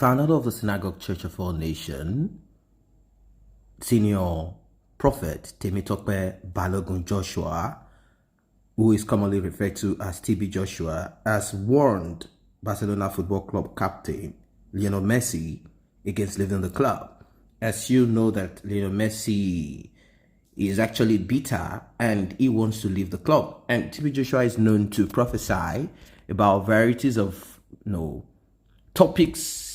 founder of the Synagogue Church of All Nations, senior prophet Temitope Balogun Joshua, who is commonly referred to as TB Joshua, has warned Barcelona Football Club captain Lionel Messi against leaving the club. As you know that Lionel Messi is actually bitter and he wants to leave the club. And TB Joshua is known to prophesy about varieties of topics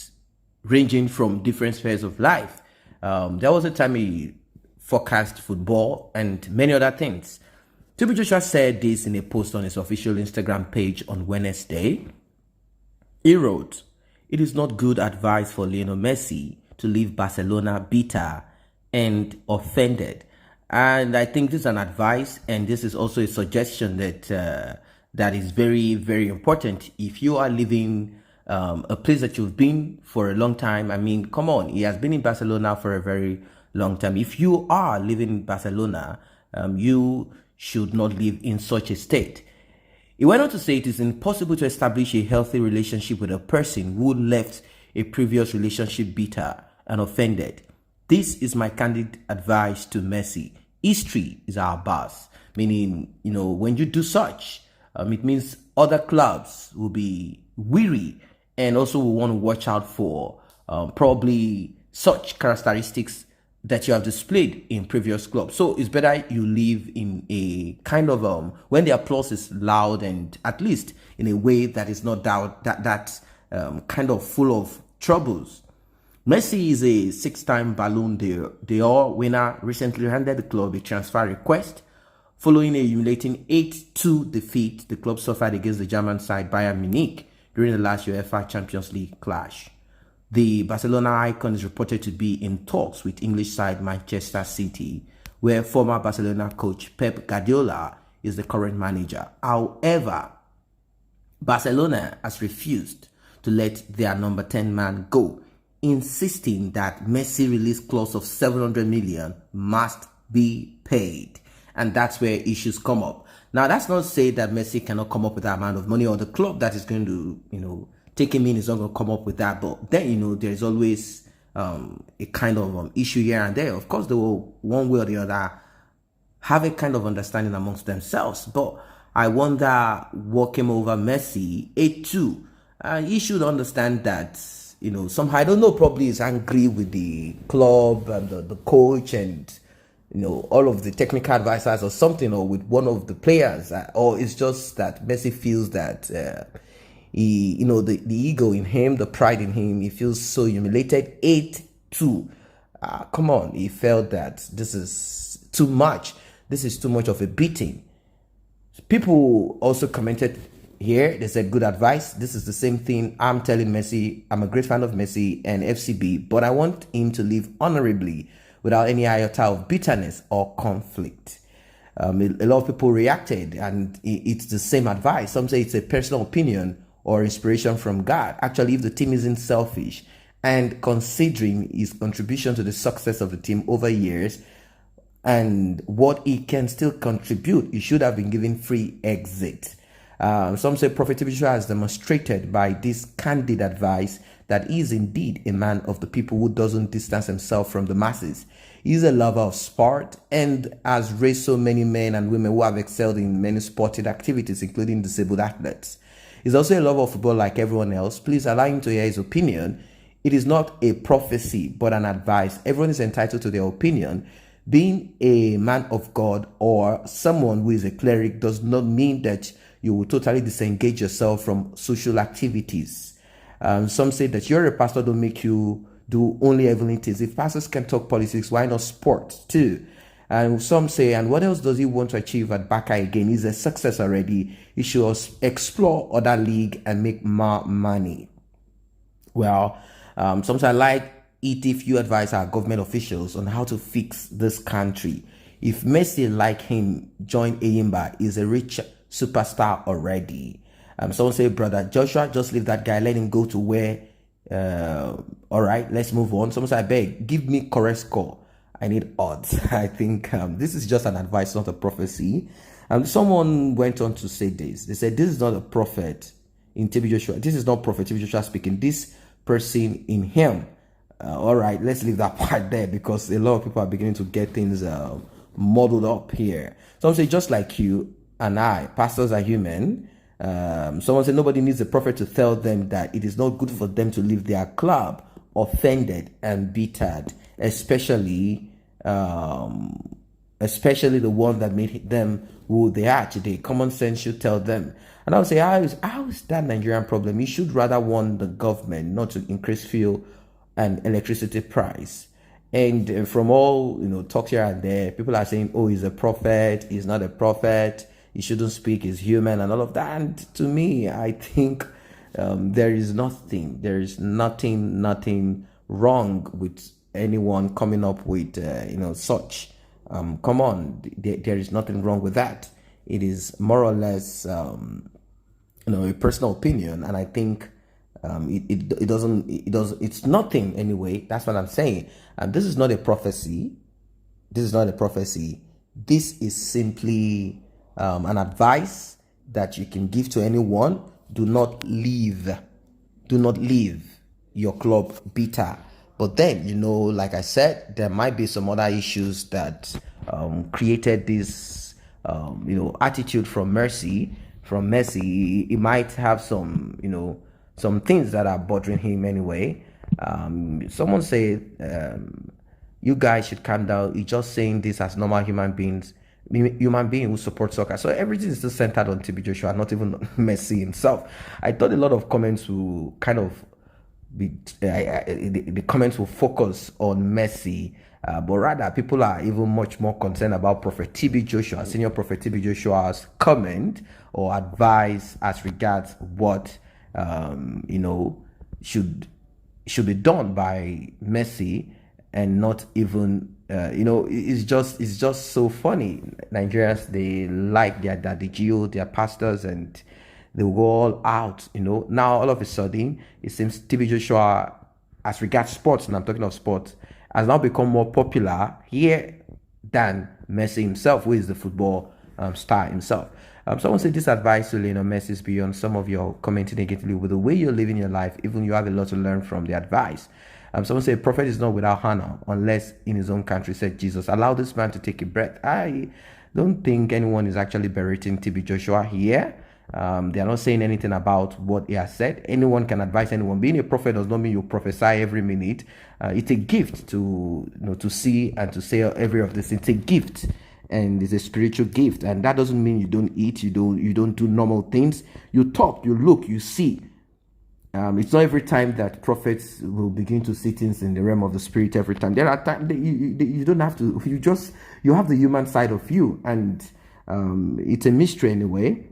ranging from different spheres of life. There was a time he forecast football and many other things. TB Joshua said this in a post on his official Instagram page on Wednesday. He wrote, "It is not good advice for Lionel Messi to leave Barcelona bitter and offended." And I think this is an advice, and this is also a suggestion that that is very, very important. If you are leaving a place that you've been for a long time, I mean, come on, he has been in Barcelona for a very long time. If you are living in Barcelona, you should not live in such a state. He went on to say it is impossible to establish a healthy relationship with a person who left a previous relationship bitter and offended. This is my candid advice to Messi. History is our boss. Meaning, when you do such, it means other clubs will be weary and also will want to watch out for probably such characteristics that you have displayed in previous clubs. So it's better you live in a kind of when the applause is loud and at least in a way that is not kind of full of troubles. Messi is a 6-time Ballon d'Or winner. Recently handed the club a transfer request following a humiliating 8-2 defeat the club suffered against the German side Bayern Munich during the last UEFA Champions League clash. The Barcelona icon is reported to be in talks with English side Manchester City, where former Barcelona coach Pep Guardiola is the current manager. However, Barcelona has refused to let their number 10 man go, insisting that Messi release clause of 700 million must be paid. And that's where issues come up. Now, that's not to say that Messi cannot come up with that amount of money, or the club that is going to, take him in is not going to come up with that. But then, there's always a kind of issue here and there. Of course, they will, one way or the other, have a kind of understanding amongst themselves. But I wonder what came over Messi, 8-2. He should understand that, somehow, I don't know, probably he's angry with the club and the coach and all of the technical advisors or something, or with one of the players, or it's just that Messi feels that he, the ego in him, the pride in him, he feels so humiliated. 8-2. Come on, he felt that this is too much. This is too much of a beating. People also commented here. They said, good advice. This is the same thing I'm telling Messi. I'm a great fan of Messi and FCB, but I want him to live honorably without any iota of bitterness or conflict. A lot of people reacted, and it's the same advice. Some say it's a personal opinion or inspiration from God. Actually, if the team isn't selfish and considering his contribution to the success of the team over years and what he can still contribute, he should have been given free exit. Some say Prophet Joshua has demonstrated by this candid advice that he is indeed a man of the people who doesn't distance himself from the masses. He's a lover of sport and has raised so many men and women who have excelled in many sporting activities, including disabled athletes. He's also a lover of football like everyone else. Please allow him to hear his opinion. It is not a prophecy, but an advice. Everyone is entitled to their opinion. Being a man of God or someone who is a cleric does not mean that you will totally disengage yourself from social activities. Some say that you're a pastor don't make you do only heavenly things. If pastors can talk politics, why not sport too? And some say, and what else does he want to achieve at Barca again? He's a success already. He should explore other league and make more money. Well, some say, like it if you advise our government officials on how to fix this country. If Messi, like him, join Ayimba, is a rich superstar already. Someone say, brother Joshua, just leave that guy, let him go to where. All right, let's move on. Someone say, I beg, give me correct score. I need odds. I think this is just an advice, not a prophecy. Someone went on to say this. They said, this is not a prophet in TB Joshua. This is not Prophet TB Joshua speaking. This person in him. All right, let's leave that part there because a lot of people are beginning to get things muddled up here. Some say, just like you and I, pastors are human. Someone said nobody needs a prophet to tell them that it is not good for them to leave their club offended and bittered, especially the one that made them who they are today. Common sense should tell them. And I would say, how is that Nigerian problem? You should rather want the government not to increase fuel and electricity price. And from all talks here and there, people are saying, oh, he's a prophet, he's not a prophet, he shouldn't speak, he's human, and all of that. And to me, I think there is nothing wrong with anyone coming up with such. Come on, there is nothing wrong with that. It is more or less a personal opinion, and I think it's nothing anyway. That's what I'm saying. And this is not a prophecy. This is simply an advice that you can give to anyone. Do not leave your club bitter. But then, like I said, there might be some other issues that created this attitude from Messi. He might have some things that are bothering him anyway. Someone said, you guys should calm down. He's just saying this as normal human being who support soccer. So everything is still centered on TB Joshua, not even Messi himself. I thought a lot of comments will kind of the comments will focus on Messi, but rather people are even much more concerned about Prophet TB Joshua, Senior Prophet TB Joshua's comment or advice as regards what should be done by Messi, and not even it's just so funny. Nigerians, they like their Daddy Gio, their pastors, and they will go all out. Now all of a sudden it seems TB Joshua, as regards sports, and I'm talking of sports, has now become more popular here than Messi himself, who is the football star himself. Someone said this advice to Lionel Messi is beyond some of your commenting negatively with the way you're living your life. Even you have a lot to learn from the advice. Someone said, prophet is not without honor unless in his own country, said Jesus. Allow this man to take a breath. I don't think anyone is actually berating TB Joshua here. They are not saying anything about what he has said. Anyone can advise anyone. Being a prophet does not mean you prophesy every minute. It's a gift to see and to say every of this. It's a gift, and it's a spiritual gift, and that doesn't mean you don't eat, you don't do normal things. You talk, you look, you see. It's not every time that prophets will begin to see things in the realm of the spirit. Every time there are times you don't have to. You have the human side of you, and it's a mystery anyway.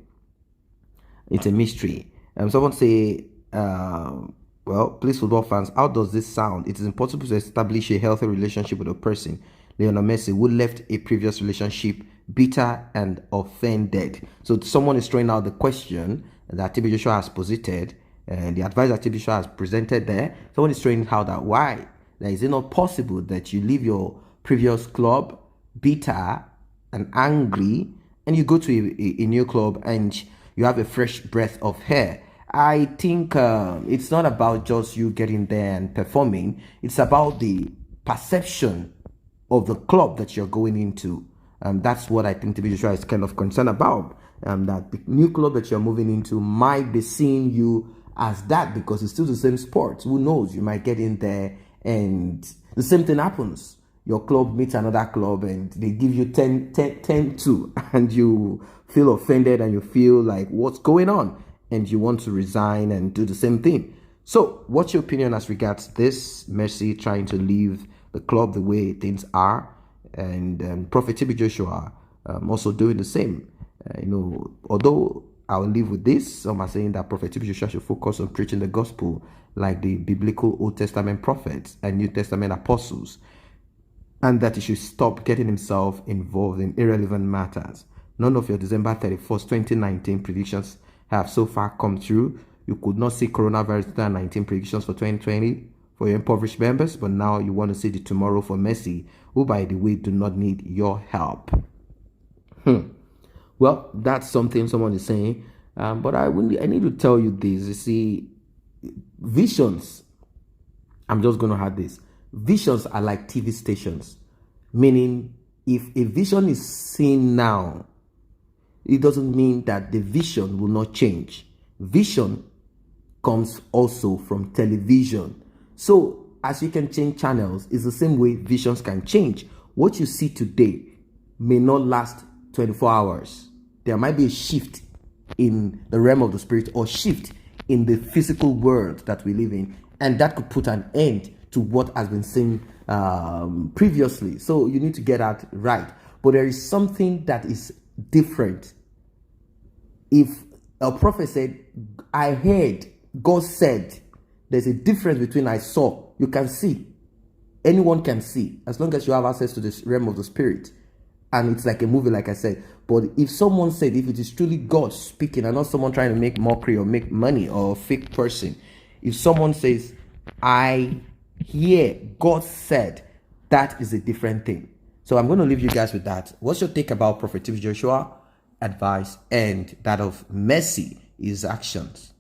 It's a mystery. Someone say, well, please, football fans, how does this sound? It is impossible to establish a healthy relationship with a person, Lionel Messi, who left a previous relationship bitter and offended. So someone is throwing out the question that TB Joshua has posited, and the advice that TB Joshua has presented there. Someone is throwing out that why? That is it not possible that you leave your previous club bitter and angry, and you go to a new club and you have a fresh breath of air? I think it's not about just you getting there and performing. It's about the perception of the club that you're going into. That's what I think TB Joshua is kind of concerned about. That the new club that you're moving into might be seeing you as that, because it's still the same sport. Who knows? You might get in there and the same thing happens. Your club meets another club and they give you 10-2, and you feel offended and you feel like, what's going on? And you want to resign and do the same thing. So what's your opinion as regards this? Messi trying to leave the club the way things are, and Prophet TB Joshua also doing the same. Although I'll leave with this, some are saying that Prophet TB Joshua should focus on preaching the gospel like the biblical Old Testament prophets and New Testament apostles, and that he should stop getting himself involved in irrelevant matters. None of your December 31st, 2019 predictions have so far come true. You could not see coronavirus 2019 predictions for 2020 for your impoverished members, but now you want to see the tomorrow for Messi, who, by the way, do not need your help. Well, that's something someone is saying, but I need to tell you this. You see, visions I'm just going to add this. Visions are like TV stations, meaning if a vision is seen now, it doesn't mean that the vision will not change. Vision comes also from television. So as you can change channels, it's the same way visions can change. What you see today may not last 24 hours. There might be a shift in the realm of the spirit or shift in the physical world that we live in, and that could put an end to what has been seen previously. So you need to get that right. But there is something that is different. If a prophet said, I heard, God said, there's a difference between I saw. You can see. Anyone can see, as long as you have access to this realm of the spirit. And it's like a movie, like I said. But if someone said, if it is truly God speaking and not someone trying to make mockery or make money or a fake person, if someone says, I hear God said, that is a different thing. So I'm going to leave you guys with that. What's your take about Prophet TB Joshua advice and that of Mercy, his actions?